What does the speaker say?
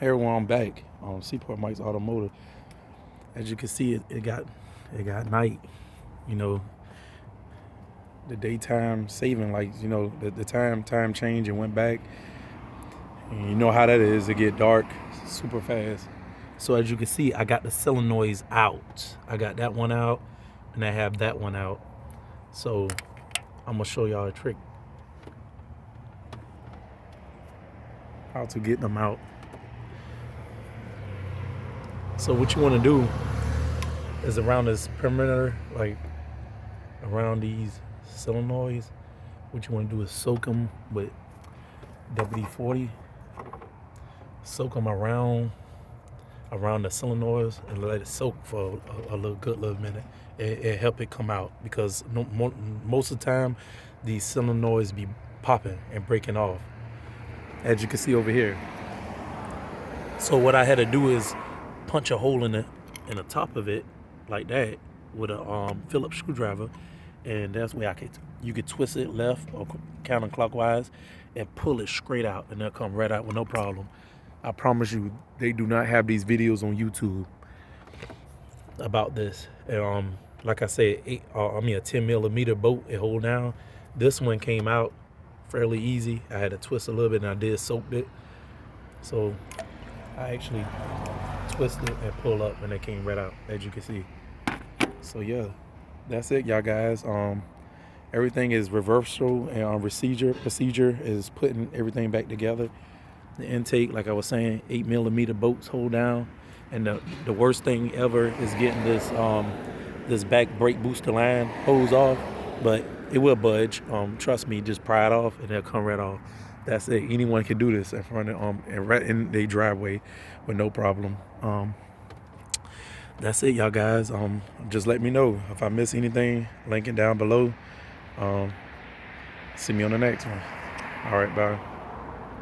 everyone, I'm back on Seaport Mike's Automotive. As you can see, it got night. You know, the daytime saving, like, you know, the time change and went back. And you know how that is. It get dark super fast. So as you can see, I got the solenoids out. I got that one out, and I have that one out. So I'm gonna show y'all a trick how to get them out. So what you want to do is around this perimeter, like around these solenoids, what you want to do is soak them with WD-40. Soak them around the solenoids and let it soak for a good little minute. It help it come out, because most of the time these solenoids be popping and breaking off, as you can see over here. So what I had to do is punch a hole in the top of it like that with a Phillips screwdriver, and that's where you could twist it left or counterclockwise and pull it straight out, and they'll come right out with no problem. I promise you, they do not have these videos on YouTube about this. Like I said, a 10 millimeter bolt it hold down. This one came out fairly easy. I had to twist a little bit, and I did soak it. So I actually twisted and pulled up, and it came right out, as you can see. So yeah, that's it, y'all guys. Everything is reversal, and procedure is putting everything back together. The intake, like I was saying, 8 millimeter bolts hold down, and the worst thing ever is getting this back brake booster line hose off, but it will budge. Trust me, just pry it off and it'll come right off. That's it. Anyone can do this in front of and right in their driveway with no problem. That's it, y'all guys. Just let me know if I miss anything. Link it down below. See me on the next one. All right, bye.